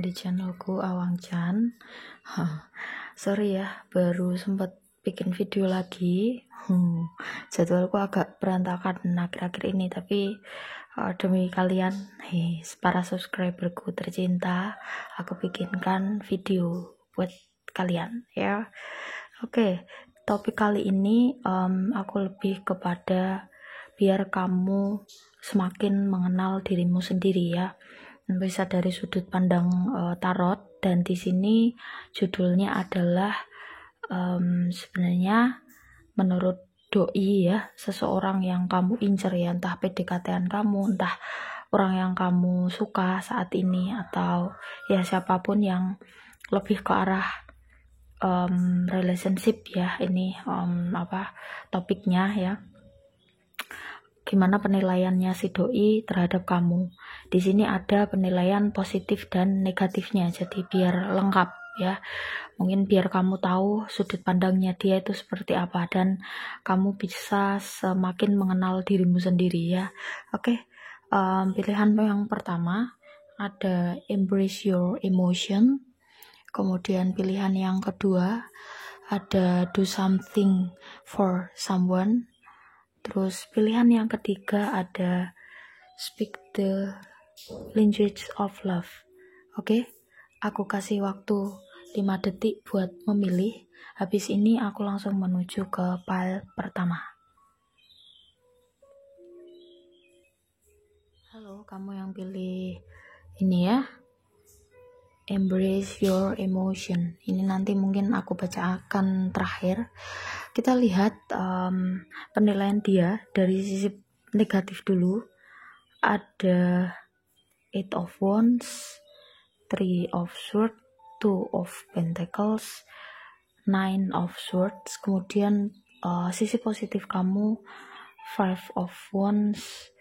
di channelku Awang Chan. Sorry ya, baru sempat bikin video lagi. Jadwalku agak berantakan akhir-akhir ini, tapi demi kalian, para subscriberku tercinta, aku bikinkan video buat kalian ya. Oke, topik kali ini aku lebih kepada biar kamu semakin mengenal dirimu sendiri ya. Bisa dari sudut pandang tarot, dan di sini judulnya adalah sebenarnya menurut doi ya, seseorang yang kamu incer ya, entah PDKT-an kamu, entah orang yang kamu suka saat ini, atau ya siapapun yang lebih ke arah relationship ya. Ini topiknya ya, gimana penilaiannya si doi terhadap kamu. Di sini ada penilaian positif dan negatifnya, jadi biar lengkap ya. Mungkin biar kamu tahu sudut pandangnya dia itu seperti apa, dan kamu bisa semakin mengenal dirimu sendiri ya. Oke, pilihan yang pertama ada embrace your emotion. Kemudian pilihan yang kedua ada do something for someone. Terus pilihan yang ketiga ada speak the language of love. Oke, aku kasih waktu 5 detik buat memilih. Habis ini aku langsung menuju ke pile pertama. Halo, kamu yang pilih ini ya, embrace your emotion. Ini nanti mungkin aku bacakan terakhir. Kita lihat penilaian dia dari sisi negatif dulu. Ada 8 of Wands, 3 of Swords, 2 of Pentacles, 9 of Swords. Kemudian sisi positif kamu 5 of Wands,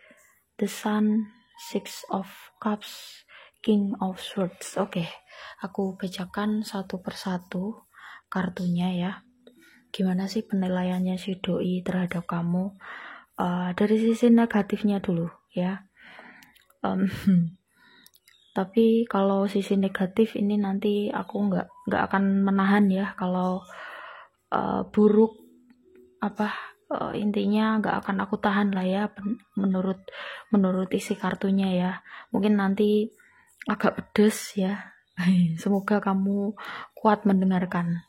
the Sun, 6 of Cups, King of Swords. Oke, aku bacakan satu persatu kartunya ya. Gimana sih penilaiannya si doi terhadap kamu? Dari sisi negatifnya dulu ya. Tapi kalau sisi negatif ini nanti aku nggak akan menahan ya. Kalau buruk intinya nggak akan aku tahan lah ya, menurut isi kartunya ya. Mungkin nanti agak pedes ya. Semoga kamu kuat mendengarkan.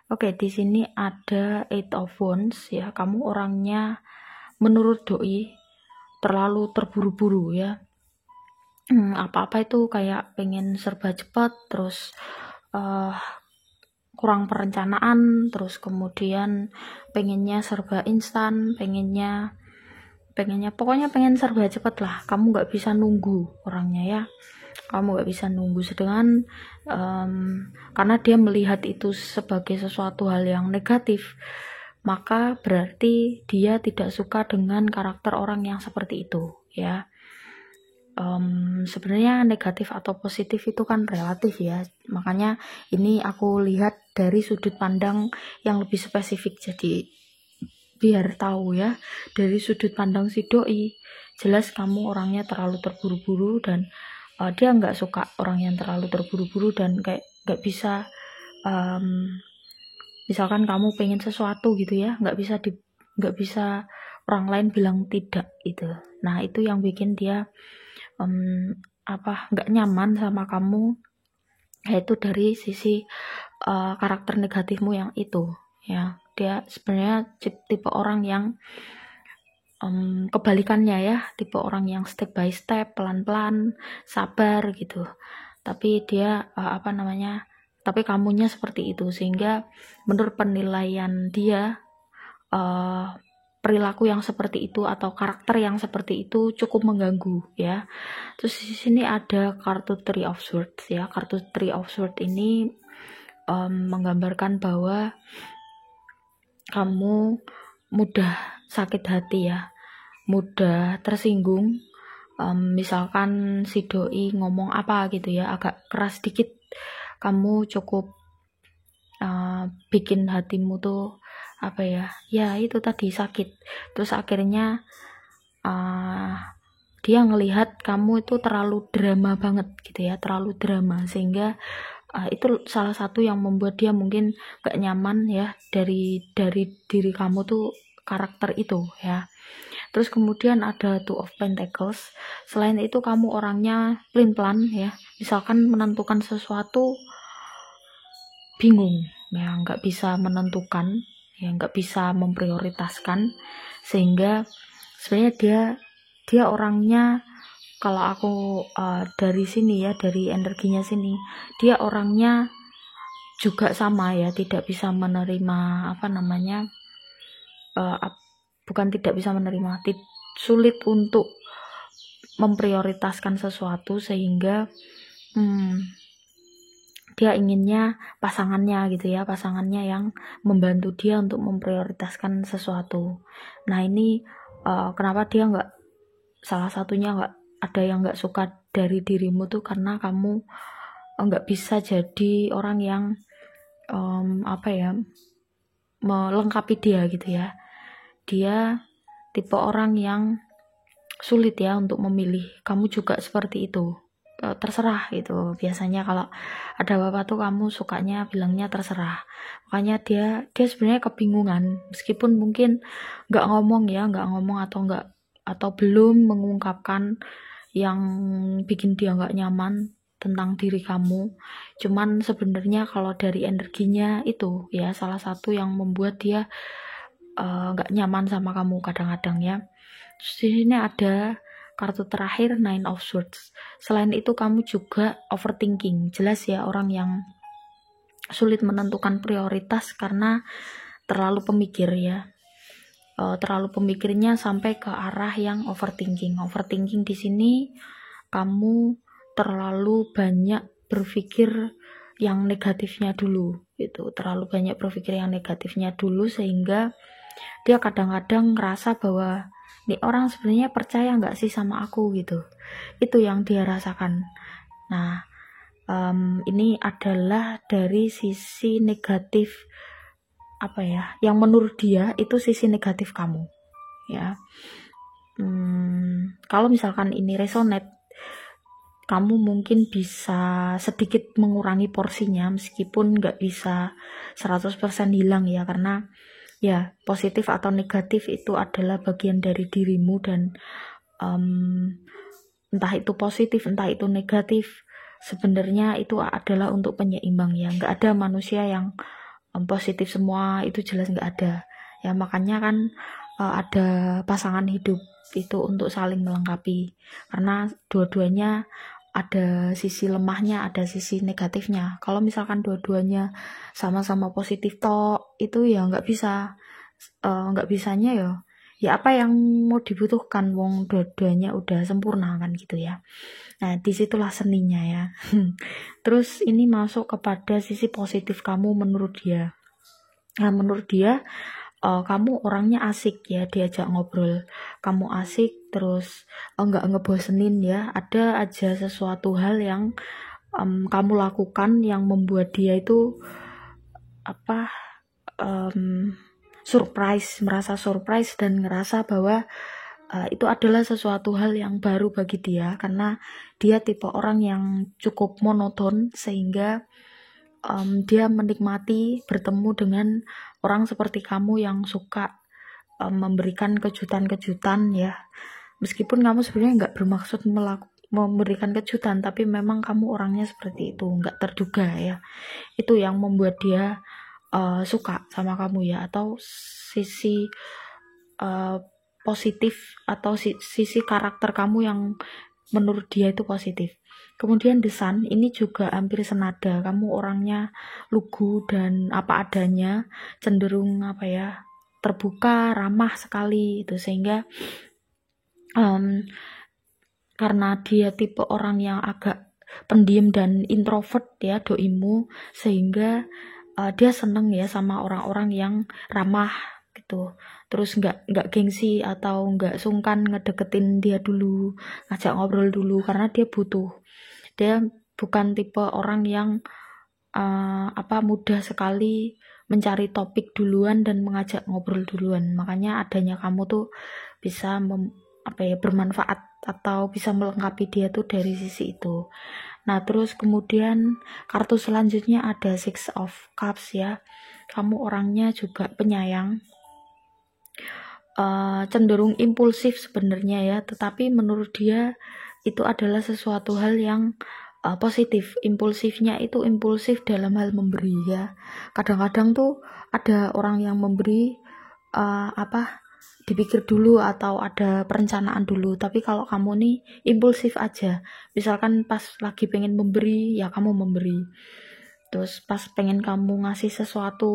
Oke, di sini ada 8 of Wands ya. Kamu orangnya menurut doi terlalu terburu-buru ya. Apa-apa itu kayak pengen serba cepat, terus kurang perencanaan, terus kemudian pengennya serba instan, pengennya pokoknya pengen serba cepat lah. Kamu nggak bisa nunggu orangnya ya. Kamu gak bisa nunggu, sedangkan karena dia melihat itu sebagai sesuatu hal yang negatif, maka berarti dia tidak suka dengan karakter orang yang seperti itu ya. Sebenarnya negatif atau positif itu kan relatif ya, makanya ini aku lihat dari sudut pandang yang lebih spesifik. Jadi biar tahu ya, dari sudut pandang si doi, jelas kamu orangnya terlalu terburu-buru, dan dia nggak suka orang yang terlalu terburu-buru, dan kayak nggak bisa misalkan kamu pengen sesuatu gitu ya, nggak bisa orang lain bilang tidak gitu. Nah itu yang bikin dia nggak nyaman sama kamu, yaitu dari sisi karakter negatifmu yang itu ya. Dia sebenarnya tipe orang yang kebalikannya ya, tipe orang yang step by step, pelan-pelan, sabar gitu. Tapi dia tapi kamunya seperti itu, sehingga menurut penilaian dia perilaku yang seperti itu atau karakter yang seperti itu cukup mengganggu ya. Terus di sini ada kartu 3 of Swords ya. Kartu 3 of Swords ini menggambarkan bahwa kamu mudah sakit hati ya, mudah tersinggung. Misalkan si doi ngomong apa gitu ya, agak keras dikit, kamu cukup bikin hatimu tuh ya itu tadi sakit. Terus akhirnya dia ngelihat kamu itu terlalu drama banget gitu ya, terlalu drama, sehingga itu salah satu yang membuat dia mungkin gak nyaman ya dari diri kamu tuh, karakter itu ya. Terus kemudian ada Two of Pentacles. Selain itu kamu orangnya pelin-pelan ya, misalkan menentukan sesuatu bingung ya, nggak bisa menentukan ya, nggak bisa memprioritaskan, sehingga sebenarnya dia orangnya, kalau aku dari sini ya, dari energinya sini, dia orangnya juga sama ya, tidak bisa menerima bukan tidak bisa menerima, sulit untuk memprioritaskan sesuatu, sehingga dia inginnya pasangannya gitu ya, pasangannya yang membantu dia untuk memprioritaskan sesuatu. Nah ini kenapa dia nggak, salah satunya nggak ada yang nggak suka dari dirimu tuh karena kamu nggak bisa jadi orang yang melengkapi dia gitu ya. Dia tipe orang yang sulit ya untuk memilih. Kamu juga seperti itu, terserah gitu. Biasanya kalau ada apa-apa tuh kamu sukanya bilangnya terserah. Makanya dia sebenarnya kebingungan, meskipun mungkin nggak ngomong atau belum mengungkapkan yang bikin dia nggak nyaman tentang diri kamu. Cuman sebenarnya kalau dari energinya itu ya, salah satu yang membuat dia nggak nyaman sama kamu kadang-kadang ya. Terus di sini ada kartu terakhir, Nine of Swords. Selain itu kamu juga overthinking. Jelas ya, orang yang sulit menentukan prioritas karena terlalu pemikir ya. Terlalu pemikirnya sampai ke arah yang overthinking. Overthinking di sini kamu terlalu banyak berpikir yang negatifnya dulu gitu. Terlalu banyak berpikir yang negatifnya dulu, sehingga dia kadang-kadang ngerasa bahwa nih orang sebenarnya percaya nggak sih sama aku gitu. Itu yang dia rasakan. Nah ini adalah dari sisi negatif yang menurut dia itu sisi negatif kamu ya. Kalau misalkan ini resonate, kamu mungkin bisa sedikit mengurangi porsinya, meskipun nggak bisa 100% hilang ya, karena ya positif atau negatif itu adalah bagian dari dirimu, dan entah itu positif entah itu negatif, sebenarnya itu adalah untuk penyeimbang ya. Nggak ada manusia yang positif semua, itu jelas nggak ada ya. Makanya kan ada pasangan hidup itu untuk saling melengkapi, karena dua-duanya ada sisi lemahnya, ada sisi negatifnya. Kalau misalkan dua-duanya sama-sama positif toh, itu ya nggak bisanya ya apa yang mau dibutuhkan, wong dua-duanya udah sempurna kan gitu ya. Nah disitulah seninya ya. Terus ini masuk kepada sisi positif kamu menurut dia. Nah menurut dia kamu orangnya asik ya, diajak ngobrol kamu asik, terus nggak ngebosenin ya. Ada aja sesuatu hal yang kamu lakukan yang membuat dia itu merasa surprise dan ngerasa bahwa itu adalah sesuatu hal yang baru bagi dia, karena dia tipe orang yang cukup monoton, sehingga dia menikmati bertemu dengan orang seperti kamu yang suka memberikan kejutan-kejutan ya. Meskipun kamu sebenarnya nggak bermaksud memberikan kejutan, tapi memang kamu orangnya seperti itu, nggak terduga ya. Itu yang membuat dia suka sama kamu ya, atau sisi positif atau sisi karakter kamu yang menurut dia itu positif. Kemudian The Sun ini juga hampir senada, kamu orangnya lugu dan apa adanya, cenderung terbuka, ramah sekali itu, sehingga karena dia tipe orang yang agak pendiam dan introvert ya doimu, sehingga dia seneng ya sama orang-orang yang ramah gitu. Terus nggak gengsi atau nggak sungkan ngedeketin dia dulu, ngajak ngobrol dulu, karena dia bukan tipe orang yang mudah sekali mencari topik duluan dan mengajak ngobrol duluan. Makanya adanya kamu tuh bisa bermanfaat atau bisa melengkapi dia tuh dari sisi itu. Nah, terus kemudian kartu selanjutnya ada Six of Cups ya. Kamu orangnya juga penyayang, cenderung impulsif sebenarnya ya, tetapi menurut dia itu adalah sesuatu hal yang positif. Impulsifnya itu impulsif dalam hal memberi ya. Kadang-kadang tuh ada orang yang memberi dipikir dulu atau ada perencanaan dulu, tapi kalau kamu nih impulsif aja, misalkan pas lagi pengen memberi ya kamu memberi, terus pas pengen kamu ngasih sesuatu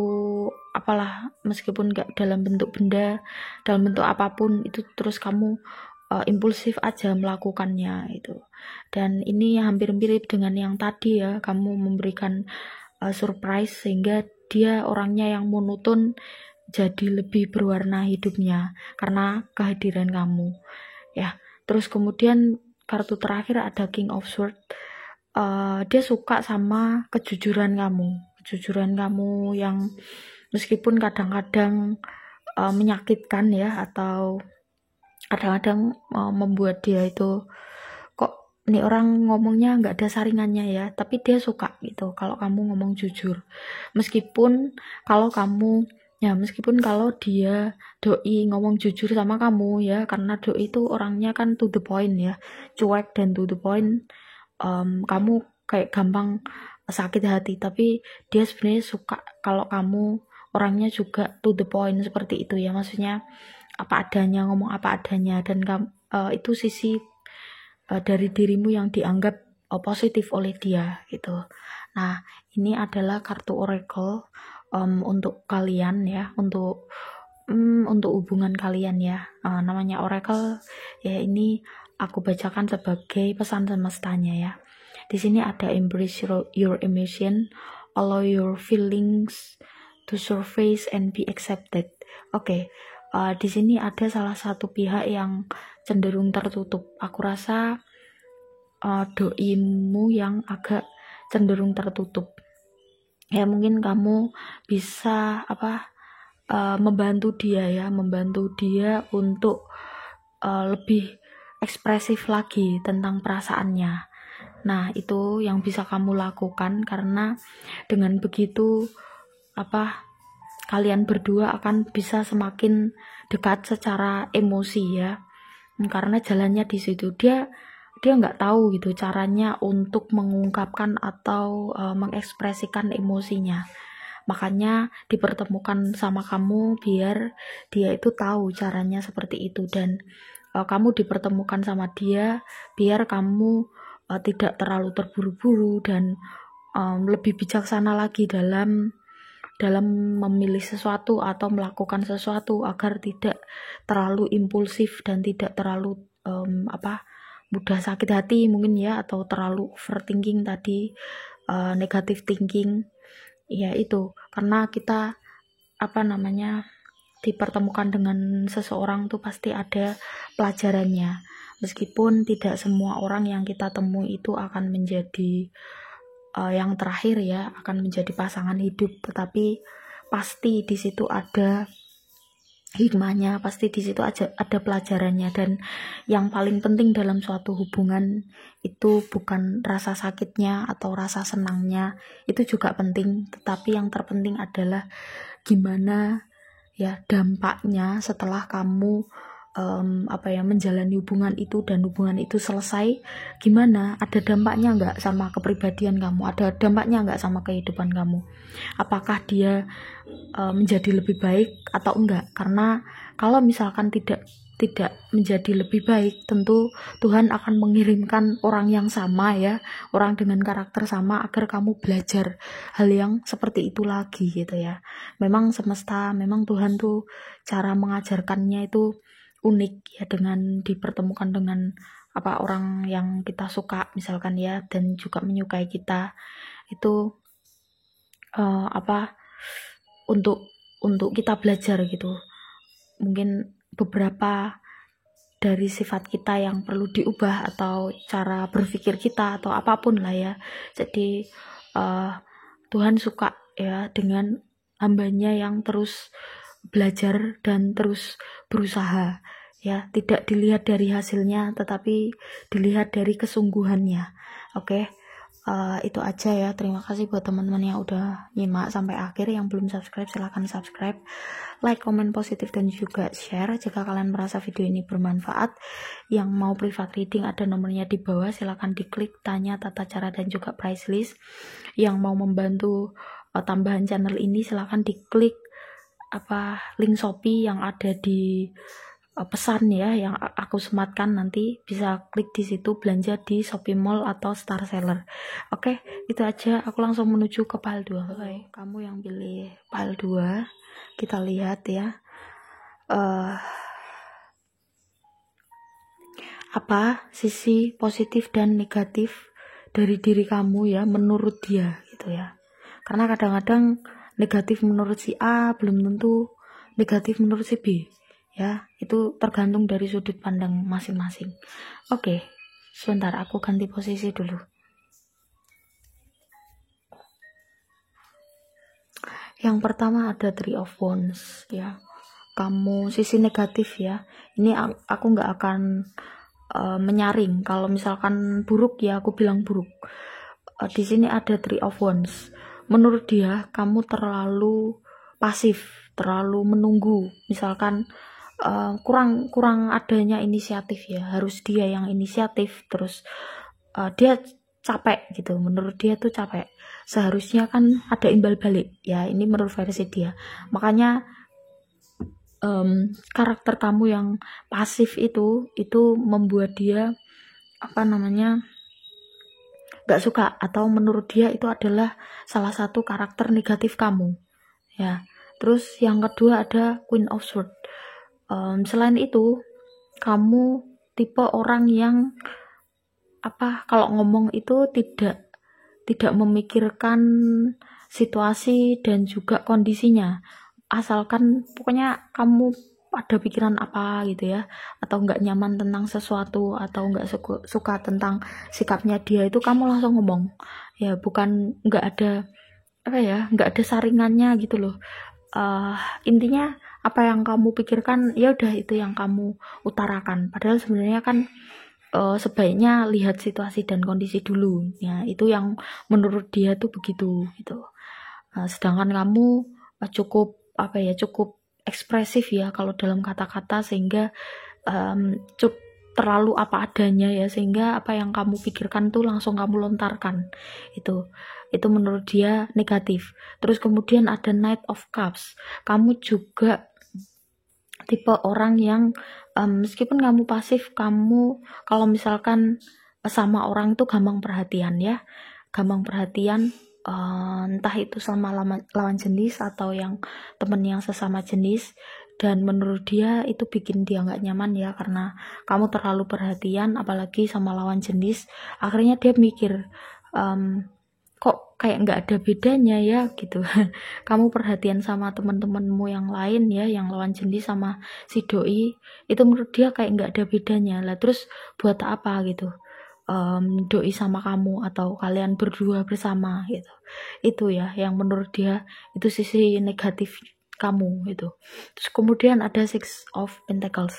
apalah, meskipun gak dalam bentuk benda, dalam bentuk apapun itu, terus kamu impulsif aja melakukannya itu. Dan ini hampir mirip dengan yang tadi ya, kamu memberikan surprise sehingga dia orangnya yang monoton jadi lebih berwarna hidupnya karena kehadiran kamu ya. Terus kemudian kartu terakhir ada King of Swords. Dia suka sama kejujuran kamu yang meskipun kadang-kadang menyakitkan ya, atau kadang-kadang membuat dia itu kok nih orang ngomongnya nggak ada saringannya ya, tapi dia suka gitu kalau kamu ngomong jujur, meskipun kalau dia doi ngomong jujur sama kamu ya, karena doi itu orangnya kan to the point ya, cuek dan to the point. Kamu kayak gampang sakit hati, tapi dia sebenarnya suka kalau kamu orangnya juga to the point seperti itu ya, maksudnya apa adanya, ngomong apa adanya, dan itu sisi dari dirimu yang dianggap positif oleh dia gitu. Nah, ini adalah kartu oracle untuk kalian ya, untuk hubungan kalian ya. Namanya oracle ya, ini aku bacakan sebagai pesan semestanya ya. Di sini ada embrace your emotion, allow your feelings to surface and be accepted. Oke. Di sini ada salah satu pihak yang cenderung tertutup. Aku rasa doimu yang agak cenderung tertutup. Ya mungkin kamu bisa membantu dia untuk lebih ekspresif lagi tentang perasaannya. Nah, itu yang bisa kamu lakukan, karena dengan begitu kalian berdua akan bisa semakin dekat secara emosi ya. Karena jalannya di situ, dia nggak tahu gitu caranya untuk mengungkapkan atau mengekspresikan emosinya, makanya dipertemukan sama kamu biar dia itu tahu caranya seperti itu. Dan kamu dipertemukan sama dia biar kamu tidak terlalu terburu-buru dan lebih bijaksana lagi dalam memilih sesuatu atau melakukan sesuatu, agar tidak terlalu impulsif dan tidak terlalu mudah sakit hati mungkin ya, atau terlalu overthinking tadi, negative thinking ya. Itu karena kita dipertemukan dengan seseorang tuh pasti ada pelajarannya, meskipun tidak semua orang yang kita temui itu akan menjadi yang terakhir ya, akan menjadi pasangan hidup, tetapi pasti di situ ada hikmahnya, pasti di situ ada pelajarannya. Dan yang paling penting dalam suatu hubungan itu bukan rasa sakitnya atau rasa senangnya, itu juga penting, tetapi yang terpenting adalah gimana ya dampaknya setelah kamu menjalani hubungan itu, dan hubungan itu selesai, gimana, ada dampaknya nggak sama kepribadian kamu, ada dampaknya nggak sama kehidupan kamu, apakah dia menjadi lebih baik atau enggak. Karena kalau misalkan tidak menjadi lebih baik, tentu Tuhan akan mengirimkan orang yang sama ya, orang dengan karakter sama, agar kamu belajar hal yang seperti itu lagi gitu ya. Memang semesta, memang Tuhan tuh cara mengajarkannya itu unik ya, dengan dipertemukan dengan orang yang kita suka misalkan ya, dan juga menyukai kita itu untuk kita belajar gitu. Mungkin beberapa dari sifat kita yang perlu diubah, atau cara berpikir kita, atau apapun lah ya. Jadi Tuhan suka ya dengan hambanya yang terus belajar dan terus berusaha ya, tidak dilihat dari hasilnya tetapi dilihat dari kesungguhannya. Oke. Itu aja ya. Terima kasih buat teman-teman yang udah nyimak sampai akhir. Yang belum subscribe silahkan subscribe, like, komen positif, dan juga share jika kalian merasa video ini bermanfaat. Yang mau private reading ada nomornya di bawah, silahkan diklik tanya tata cara dan juga price list. Yang mau membantu tambahan channel ini silahkan diklik link Shopee yang ada di pesan ya, yang aku sematkan, nanti bisa klik di situ belanja di Shopee Mall atau Star Seller. Oke, itu aja. Aku langsung menuju ke pile 2. Oke, kamu yang pilih pile 2, kita lihat ya. Apa sisi positif dan negatif dari diri kamu ya menurut dia gitu ya. Karena kadang-kadang negatif menurut si A belum tentu negatif menurut si B. Ya, itu tergantung dari sudut pandang masing-masing. Oke, sebentar aku ganti posisi dulu. Yang pertama ada Three of Wands ya. Kamu sisi negatif ya. Ini aku nggak akan menyaring. Kalau misalkan buruk ya aku bilang buruk. Di sini ada Three of Wands. Menurut dia kamu terlalu pasif, terlalu menunggu. Misalkan kurang adanya inisiatif ya, harus dia yang inisiatif, terus dia capek gitu, menurut dia tuh capek, seharusnya kan ada imbal balik ya, ini menurut versi dia. Makanya karakter kamu yang pasif itu membuat dia gak suka, atau menurut dia itu adalah salah satu karakter negatif kamu ya. Terus yang kedua ada Queen of Swords. Selain itu kamu tipe orang yang kalau ngomong itu tidak memikirkan situasi dan juga kondisinya, asalkan pokoknya kamu ada pikiran apa gitu ya, atau nggak nyaman tentang sesuatu, atau nggak suka tentang sikapnya dia, itu kamu langsung ngomong ya, bukan nggak ada nggak ada saringannya gitu loh. Intinya apa yang kamu pikirkan ya udah itu yang kamu utarakan, padahal sebenarnya kan sebaiknya lihat situasi dan kondisi dulu ya, itu yang menurut dia tuh begitu gitu. Sedangkan kamu cukup ekspresif ya kalau dalam kata-kata, sehingga terlalu apa adanya ya, sehingga apa yang kamu pikirkan tuh langsung kamu lontarkan. Itu menurut dia negatif. Terus kemudian ada Knight of Cups. Kamu juga tipe orang yang meskipun kamu pasif, kamu kalau misalkan sama orang itu gampang perhatian ya, entah itu sama lawan jenis atau yang temen yang sesama jenis. Dan menurut dia itu bikin dia nggak nyaman ya, karena kamu terlalu perhatian apalagi sama lawan jenis. Akhirnya dia mikir, kok kayak nggak ada bedanya ya gitu. Kamu perhatian sama teman-temanmu yang lain ya, yang lawan jenis sama si doi, itu menurut dia kayak nggak ada bedanya lah. Terus buat apa gitu doi sama kamu, atau kalian berdua bersama gitu. Itu ya yang menurut dia itu sisi negatif kamu gitu. Terus kemudian ada Six of Pentacles.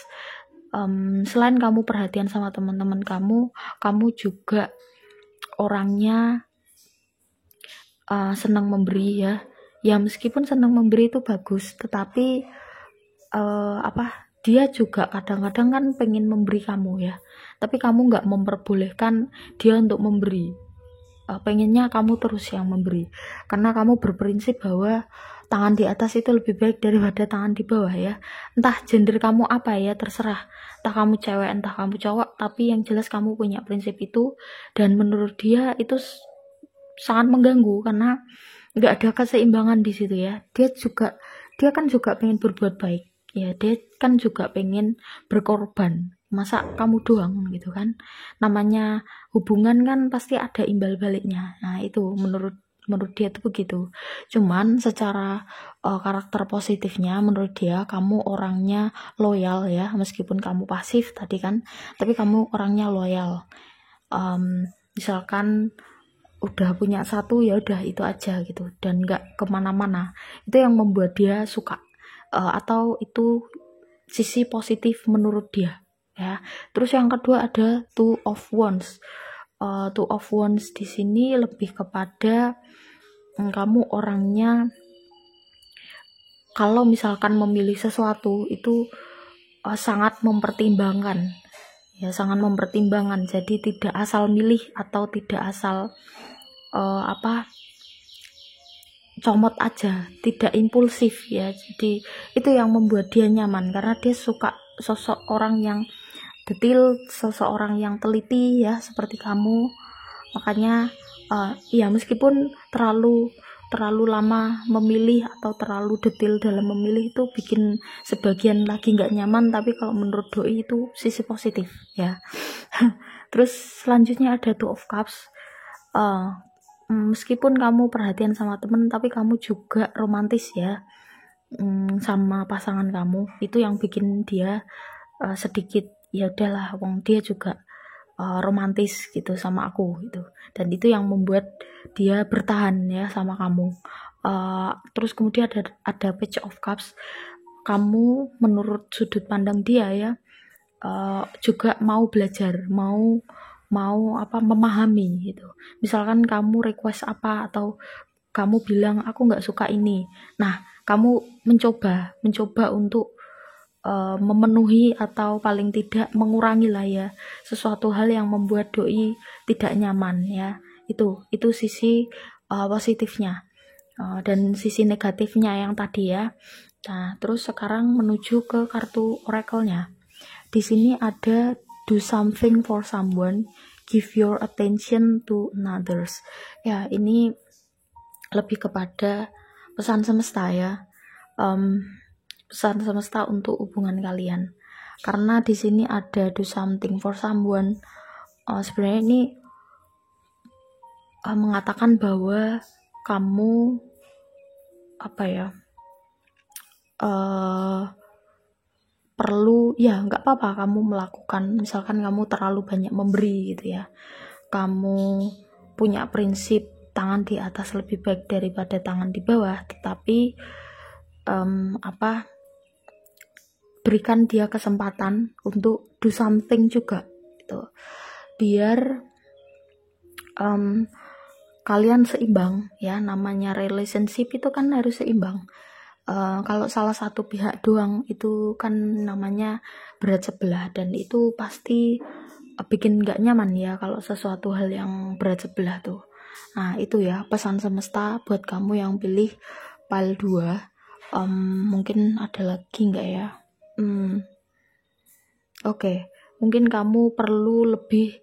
Selain kamu perhatian sama teman-teman kamu juga orangnya senang memberi ya meskipun senang memberi itu bagus, tetapi dia juga kadang-kadang kan pengen memberi kamu ya, tapi kamu nggak memperbolehkan dia untuk memberi. Pengennya kamu terus yang memberi, karena kamu berprinsip bahwa tangan di atas itu lebih baik daripada tangan di bawah ya. Entah gender kamu apa ya, terserah, entah kamu cewek entah kamu cowok, tapi yang jelas kamu punya prinsip itu. Dan menurut dia itu sangat mengganggu karena nggak ada keseimbangan di situ ya. Dia kan juga pengen berbuat baik ya, dia kan juga pengen berkorban, masa kamu doang gitu kan. Namanya hubungan kan pasti ada imbal baliknya. Nah itu menurut dia tuh begitu. Cuman secara karakter positifnya menurut dia kamu orangnya loyal ya, meskipun kamu pasif tadi kan, tapi kamu orangnya loyal. Misalkan udah punya satu ya udah itu aja gitu, dan nggak kemana-mana. Itu yang membuat dia suka, atau itu sisi positif menurut dia ya. Terus yang kedua ada Two of Wands. Two of Wands di sini lebih kepada kamu orangnya kalau misalkan memilih sesuatu itu sangat mempertimbangkan ya, sangat mempertimbangkan. Jadi tidak asal milih atau tidak asal comot aja, tidak impulsif ya. Jadi itu yang membuat dia nyaman karena dia suka sosok orang yang detail, sosok orang yang teliti ya seperti kamu. Makanya ya meskipun terlalu lama memilih atau terlalu detail dalam memilih itu bikin sebagian lagi nggak nyaman, tapi kalau menurut doi itu sisi positif ya. Terus selanjutnya ada Two of Cups. Meskipun kamu perhatian sama temen, tapi kamu juga romantis ya sama pasangan kamu. Itu yang bikin dia sedikit ya udahlah, wong dia juga romantis gitu sama aku gitu. Dan itu yang membuat dia bertahan ya sama kamu. Terus kemudian ada Page of Cups. Kamu menurut sudut pandang dia ya juga mau belajar, mau memahami gitu. Misalkan kamu request apa atau kamu bilang aku nggak suka ini, nah kamu mencoba untuk memenuhi atau paling tidak mengurangi lah ya sesuatu hal yang membuat doi tidak nyaman ya. Itu sisi positifnya. Dan sisi negatifnya yang tadi ya. Nah terus sekarang menuju ke kartu oracle-nya. Di sini ada do something for someone, give your attention to others. Ya, ini lebih kepada pesan semesta ya. Pesan semesta untuk hubungan kalian. Karena di sini ada do something for someone. Sebenarnya ini mengatakan bahwa kamu perlu ya, nggak apa-apa kamu melakukan, misalkan kamu terlalu banyak memberi gitu ya, kamu punya prinsip tangan di atas lebih baik daripada tangan di bawah, tetapi berikan dia kesempatan untuk do something juga gitu, biar kalian seimbang ya. Namanya relationship itu kan harus seimbang. Kalau salah satu pihak doang itu kan namanya berat sebelah, dan itu pasti bikin gak nyaman ya kalau sesuatu hal yang berat sebelah tuh. Nah itu ya pesan semesta buat kamu yang pilih pile 2. Mungkin ada lagi gak ya? Oke. Mungkin kamu perlu lebih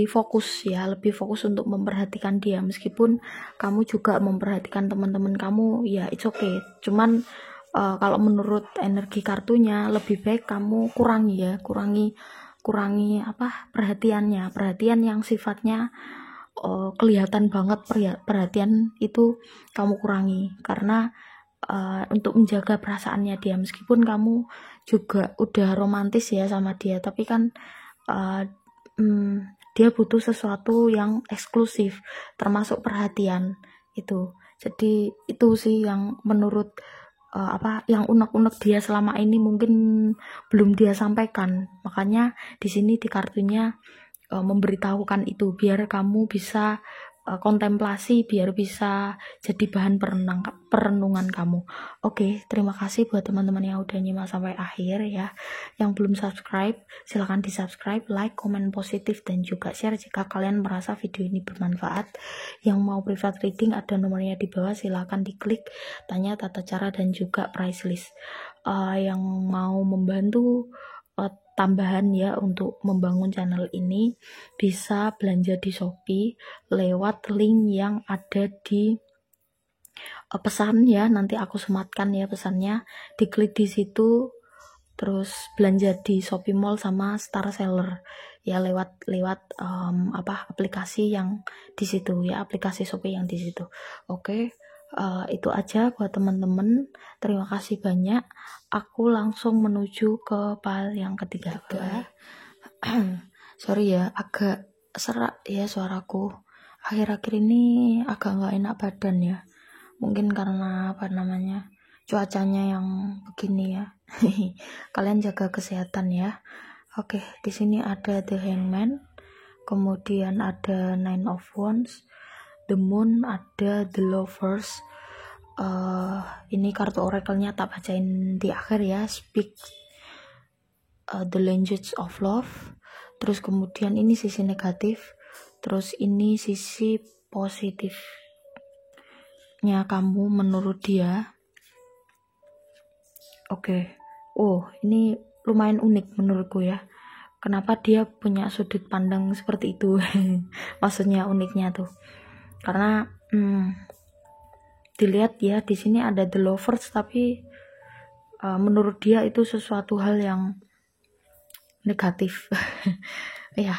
fokus ya, lebih fokus untuk memperhatikan dia. Meskipun kamu juga memperhatikan teman-teman kamu ya, it's okay. Cuman kalau menurut energi kartunya lebih baik kamu kurangi perhatian yang sifatnya kelihatan banget. Perhatian itu kamu kurangi karena untuk menjaga perasaannya dia. Meskipun kamu juga udah romantis ya sama dia, tapi kan dia butuh sesuatu yang eksklusif, termasuk perhatian itu. Jadi itu sih yang menurut yang unek-unek dia selama ini mungkin belum dia sampaikan. Makanya di sini di kartunya memberitahukan itu biar kamu bisa kontemplasi, biar bisa jadi bahan perenungan kamu. Oke, terima kasih buat teman-teman yang udah nyimak sampai akhir ya. Yang belum subscribe, silahkan di subscribe, like, komen positif, dan juga share jika kalian merasa video ini bermanfaat. Yang mau private reading ada nomornya di bawah, silahkan diklik, tanya tata cara dan juga price list. Yang mau membantu tambahan ya untuk membangun channel ini, bisa belanja di Shopee lewat link yang ada di pesan ya. Nanti aku sematkan ya pesannya, diklik di situ, terus belanja di Shopee Mall sama Star Seller ya, lewat aplikasi yang di situ ya, aplikasi Shopee yang di situ. Oke. Itu aja buat teman-teman. Terima kasih banyak. Aku langsung menuju ke pile yang ketiga. Sorry ya, agak serak ya suaraku. Akhir-akhir ini agak nggak enak badan ya. Mungkin karena cuacanya yang begini ya. Kalian jaga kesehatan ya. Oke, di sini ada The Hangman, kemudian ada Nine of Wands, The Moon, ada The Lovers. Ini kartu oracle-nya tak bacain di akhir ya. Speak the language of love. Terus kemudian ini sisi negatif, terus ini sisi positifnya kamu menurut dia. Oke. Oh, ini lumayan unik menurutku ya. Kenapa dia punya sudut pandang seperti itu? Maksudnya uniknya tuh. Karena dilihat ya, di sini ada The Lovers, tapi menurut dia itu sesuatu hal yang negatif. Ya,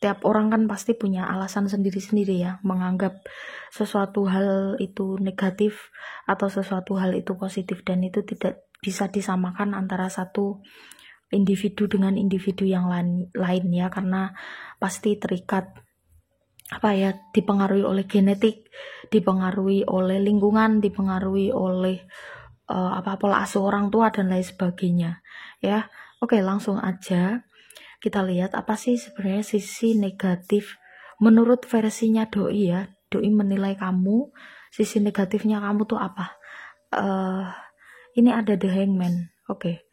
tiap orang kan pasti punya alasan sendiri-sendiri ya menganggap sesuatu hal itu negatif atau sesuatu hal itu positif, dan itu tidak bisa disamakan antara satu individu dengan individu yang lain ya, karena pasti terikat dipengaruhi oleh genetik, dipengaruhi oleh lingkungan, dipengaruhi oleh pola asuh orang tua dan lain sebagainya ya. Oke, langsung aja kita lihat apa sih sebenarnya sisi negatif menurut versinya doi ya. Doi menilai kamu, sisi negatifnya kamu tuh apa? Ini ada The Hangman. Oke.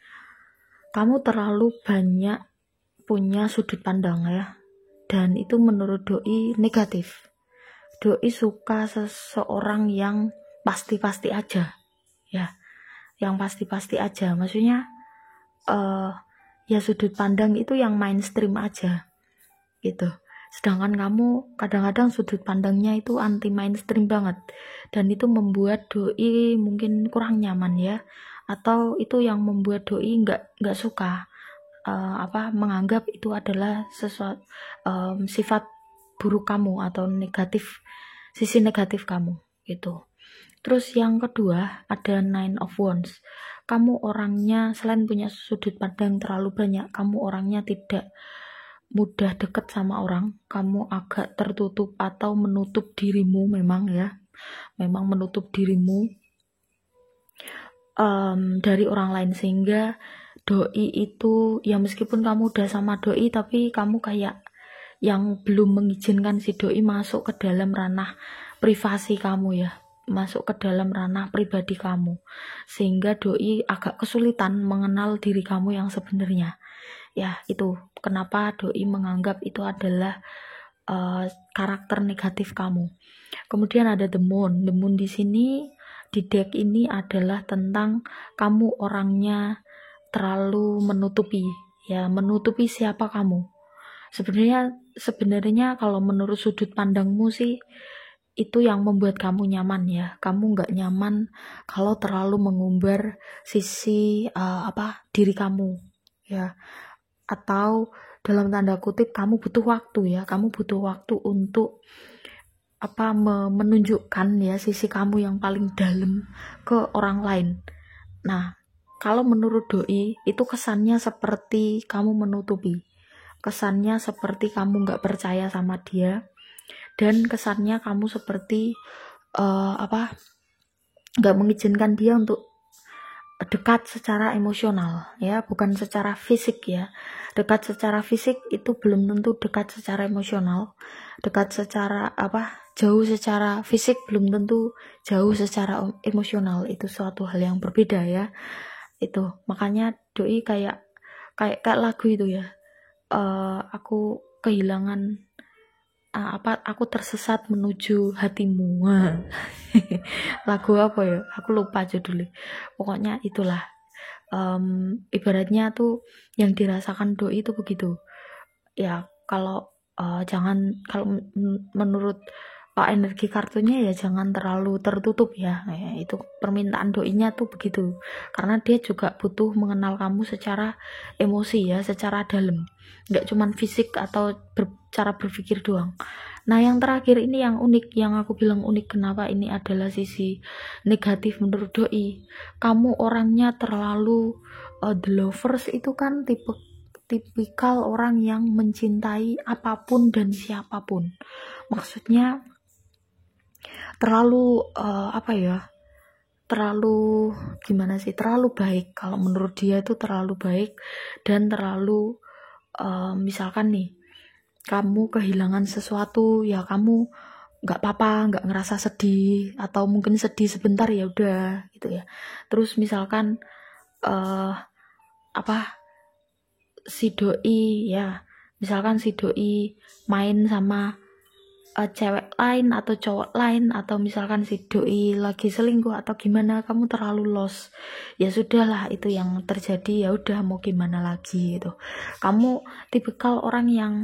Kamu terlalu banyak punya sudut pandang ya. Dan itu menurut doi negatif. Doi suka seseorang yang pasti-pasti aja. Ya. Yang pasti-pasti aja. Maksudnya ya sudut pandang itu yang mainstream aja. Gitu. Sedangkan kamu kadang-kadang sudut pandangnya itu anti mainstream banget, dan itu membuat doi mungkin kurang nyaman ya, atau itu yang membuat doi nggak suka menganggap itu adalah sesuatu sifat buruk kamu atau negatif, sisi negatif kamu gitu. Terus yang kedua ada Nine of Wands. Kamu orangnya selain punya sudut pandang terlalu banyak, kamu orangnya tidak mudah deket sama orang, kamu agak tertutup atau menutup dirimu, memang menutup dirimu dari orang lain, sehingga doi itu ya meskipun kamu udah sama doi tapi kamu kayak yang belum mengizinkan si doi masuk ke dalam ranah privasi kamu ya, masuk ke dalam ranah pribadi kamu, sehingga doi agak kesulitan mengenal diri kamu yang sebenarnya. Ya, itu kenapa doi menganggap itu adalah karakter negatif kamu. Kemudian ada The Moon. The Moon di sini di deck ini adalah tentang kamu orangnya terlalu menutupi siapa kamu. Sebenarnya kalau menurut sudut pandangmu sih itu yang membuat kamu nyaman ya. Kamu nggak nyaman kalau terlalu mengumbar sisi diri kamu ya. Atau dalam tanda kutip kamu butuh waktu ya, kamu butuh waktu untuk menunjukkan ya sisi kamu yang paling dalam ke orang lain. Nah, kalau menurut doi itu kesannya seperti kamu menutupi, kesannya seperti kamu nggak percaya sama dia, dan kesannya kamu seperti nggak mengizinkan dia untuk dekat secara emosional ya, bukan secara fisik ya. Dekat secara fisik itu belum tentu dekat secara emosional. Dekat secara jauh secara fisik belum tentu jauh secara emosional. Itu suatu hal yang berbeda ya. Itu makanya doi kayak lagu itu ya. Aku kehilangan aku tersesat menuju hatimu. Lagu apa ya? Aku lupa judulnya. Pokoknya itulah. Ibaratnya tuh yang dirasakan doi itu begitu. Ya kalau menurut energi kartunya ya jangan terlalu tertutup ya. Itu permintaan doinya tuh begitu. Karena dia juga butuh mengenal kamu secara emosi ya, secara dalam. Nggak cuman fisik atau cara berpikir doang. Nah, yang terakhir ini yang unik, yang aku bilang unik kenapa ini adalah sisi negatif menurut doi. Kamu orangnya terlalu The Lovers itu kan tipikal orang yang mencintai apapun dan siapapun. Maksudnya terlalu terlalu gimana sih, terlalu baik. Kalau menurut dia itu terlalu baik dan terlalu misalkan nih kamu kehilangan sesuatu, ya kamu nggak apa-apa, nggak ngerasa sedih, atau mungkin sedih sebentar ya udah gitu ya. Terus misalkan si doi ya, misalkan si doi main sama cewek lain atau cowok lain, atau misalkan si doi lagi selingkuh atau gimana, kamu terlalu lost. Ya sudahlah, itu yang terjadi, ya udah mau gimana lagi gitu. Kamu tipikal orang yang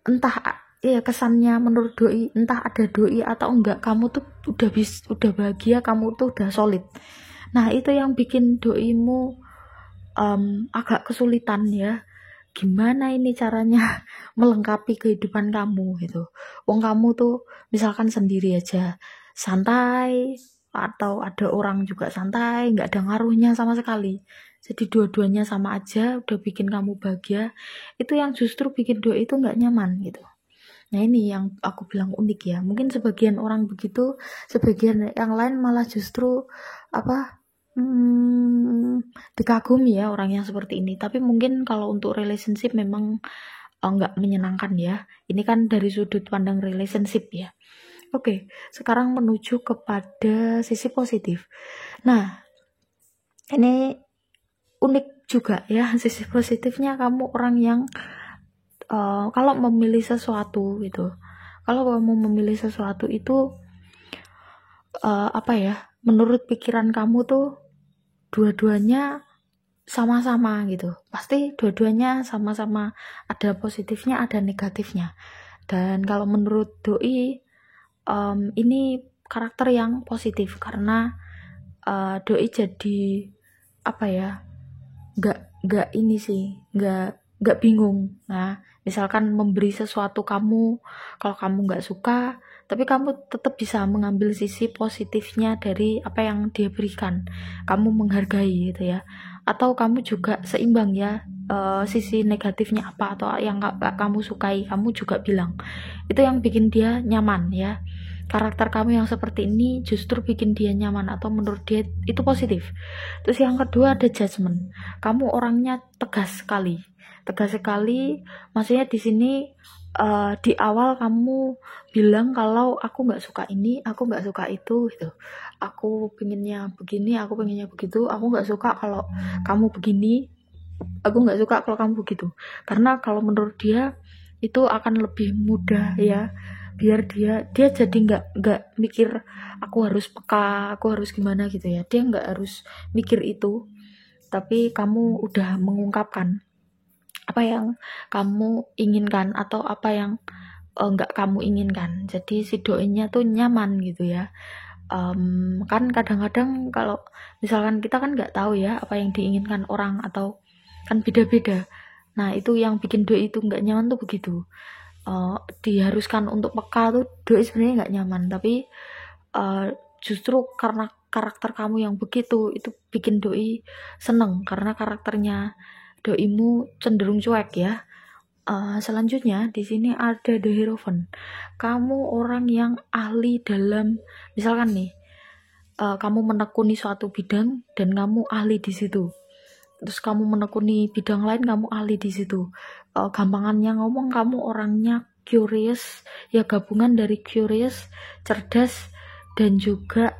entah ya kesannya menurut doi, entah ada doi atau enggak, kamu tuh udah bahagia, kamu tuh udah solid. Nah, itu yang bikin doimu agak kesulitan ya. Gimana ini caranya melengkapi kehidupan kamu gitu. Wong kamu tuh misalkan sendiri aja santai, atau ada orang juga santai, nggak ada ngaruhnya sama sekali. Jadi dua-duanya sama aja, udah bikin kamu bahagia. Itu yang justru bikin doi itu nggak nyaman gitu. Nah, ini yang aku bilang unik ya. Mungkin sebagian orang begitu, sebagian yang lain malah justru dikagumi ya orang yang seperti ini. Tapi mungkin kalau untuk relationship memang nggak menyenangkan ya. Ini kan dari sudut pandang relationship ya. Oke, sekarang menuju kepada sisi positif. Nah, ini unik juga ya. Sisi positifnya, kamu orang yang kalau memilih sesuatu gitu, kalau kamu memilih sesuatu itu menurut pikiran kamu tuh dua-duanya sama-sama gitu, pasti dua-duanya sama-sama ada positifnya, ada negatifnya. Dan kalau menurut doi ini karakter yang positif, karena doi jadi nggak ini sih, nggak bingung. Nah, misalkan memberi sesuatu kamu, kalau kamu nggak suka, tapi kamu tetap bisa mengambil sisi positifnya dari apa yang dia berikan. Kamu menghargai gitu ya. Atau kamu juga seimbang ya, sisi negatifnya apa atau yang gak kamu sukai, kamu juga bilang. Itu yang bikin dia nyaman ya. Karakter kamu yang seperti ini justru bikin dia nyaman, atau menurut dia itu positif. Terus yang kedua ada judgment. Kamu orangnya tegas sekali, maksudnya di sini di awal kamu bilang kalau aku nggak suka ini, aku nggak suka itu gitu, aku pengennya begini, aku pengennya begitu, aku nggak suka kalau kamu begini, aku nggak suka kalau kamu begitu. Karena kalau menurut dia itu akan lebih mudah ya, biar dia jadi nggak mikir aku harus peka, aku harus gimana gitu ya. Dia nggak harus mikir itu, tapi kamu udah mengungkapkan apa yang kamu inginkan atau apa yang nggak kamu inginkan. Jadi si doinya tuh nyaman gitu ya. Kan kadang-kadang kalau misalkan kita kan nggak tahu ya apa yang diinginkan orang, atau kan beda-beda. Nah, itu yang bikin doi itu nggak nyaman tuh begitu. Diharuskan untuk peka tuh doi sebenarnya nggak nyaman, tapi justru karena karakter kamu yang begitu, itu bikin doi seneng karena karakternya doimu cenderung cuek ya. Selanjutnya di sini ada The Hierophant. Kamu orang yang ahli dalam, misalkan nih, kamu menekuni suatu bidang dan kamu ahli di situ. Terus kamu menekuni bidang lain, kamu ahli di situ. Gampangannya ngomong, kamu orangnya curious, ya gabungan dari curious, cerdas, dan juga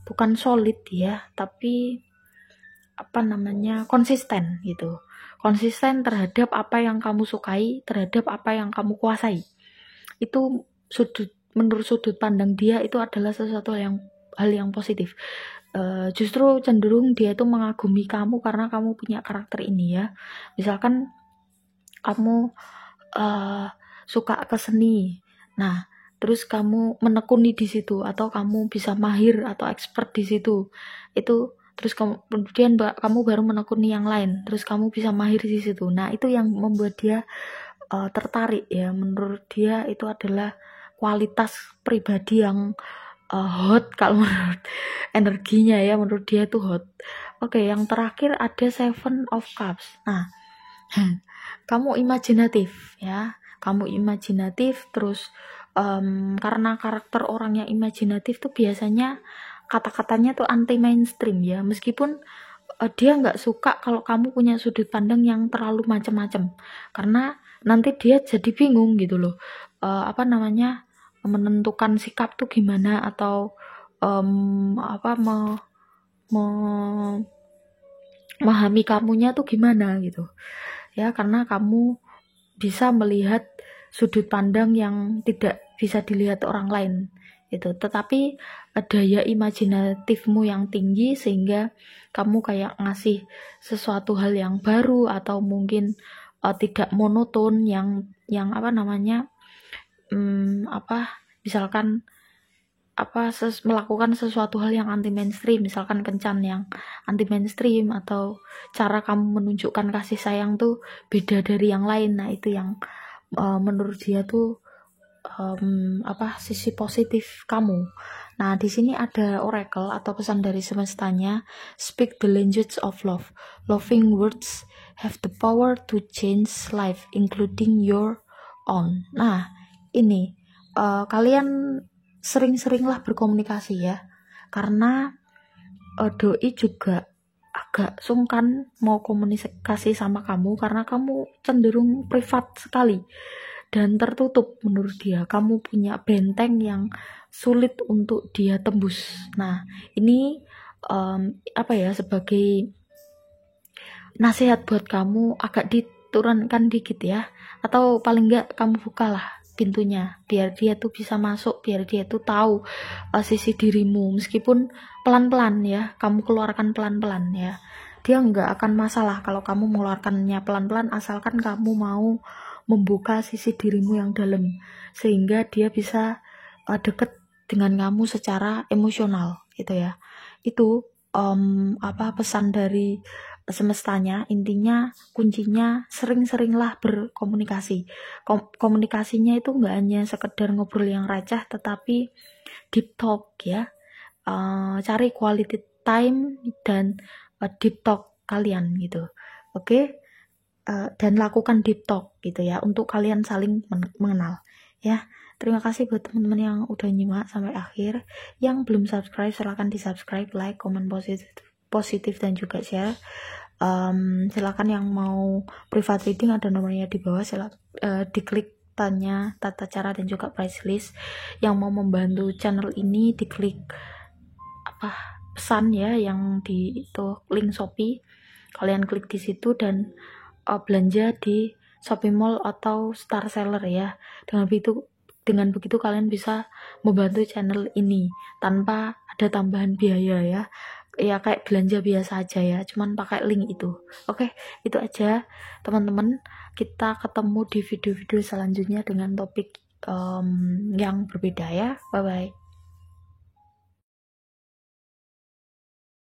bukan solid ya, tapi konsisten gitu. Konsisten terhadap apa yang kamu sukai, terhadap apa yang kamu kuasai. Itu menurut sudut pandang dia itu adalah sesuatu hal yang positif. Justru cenderung dia itu mengagumi kamu karena kamu punya karakter ini ya. Misalkan kamu suka ke seni, nah terus kamu menekuni di situ, atau kamu bisa mahir atau expert di situ, itu terus kemudian kamu baru menekuni yang lain, terus kamu bisa mahir di situ. Nah, itu yang membuat dia tertarik ya. Menurut dia itu adalah kualitas pribadi yang hot. Kalau menurut energinya ya, menurut dia itu hot. Oke, yang terakhir ada Seven of Cups. Nah, kamu imajinatif ya, terus karena karakter orang yang imajinatif tuh biasanya kata-katanya tuh anti mainstream ya, meskipun dia nggak suka kalau kamu punya sudut pandang yang terlalu macam-macam, karena nanti dia jadi bingung gitu loh, menentukan sikap tuh gimana, atau memahami kamunya tuh gimana gitu ya, karena kamu bisa melihat sudut pandang yang tidak bisa dilihat orang lain itu. Tetapi daya imajinatifmu yang tinggi sehingga kamu kayak ngasih sesuatu hal yang baru, atau mungkin tidak monoton, yang misalkan melakukan sesuatu hal yang anti mainstream, misalkan kencan yang anti mainstream, atau cara kamu menunjukkan kasih sayang tuh beda dari yang lain. Nah itu yang menurut dia tuh sisi positif kamu. Nah di sini ada oracle atau pesan dari semestanya. Speak the language of love. Loving words have the power to change life, including your own. Nah ini kalian sering-seringlah berkomunikasi ya, karena doi juga agak sungkan mau komunikasi sama kamu karena kamu cenderung privat sekali dan tertutup menurut dia. Kamu punya benteng yang sulit untuk dia tembus. Nah ini sebagai nasihat buat kamu, agak diturunkan dikit ya, atau paling enggak kamu bukalah pintunya biar dia tuh bisa masuk, biar dia tuh tahu sisi dirimu, meskipun pelan-pelan ya, kamu keluarkan pelan-pelan ya. Dia nggak akan masalah kalau kamu mengeluarkannya pelan-pelan, asalkan kamu mau membuka sisi dirimu yang dalam, sehingga dia bisa deket dengan kamu secara emosional gitu ya. Itu pesan dari semestanya. Intinya kuncinya sering-seringlah berkomunikasi. Komunikasinya itu nggak hanya sekedar ngobrol yang receh, tetapi deep talk ya. Cari quality time dan deep talk kalian gitu. Oke? Dan lakukan deep talk gitu ya, untuk kalian saling mengenal ya. Terima kasih buat teman-teman yang udah nyimak sampai akhir. Yang belum subscribe silahkan di subscribe, like, komen positif dan juga share. Silakan yang mau private reading ada nomornya di bawah, diklik tanya tata cara dan juga price list. Yang mau membantu channel ini diklik pesan ya, yang di itu link Shopee, kalian klik di situ dan belanja di Shopee Mall atau Star Seller ya. Dengan begitu kalian bisa membantu channel ini tanpa ada tambahan biaya ya. Ya kayak belanja biasa aja ya, cuman pakai link itu. Oke, itu aja teman-teman. Kita ketemu di video-video selanjutnya dengan topik yang berbeda ya. Bye bye.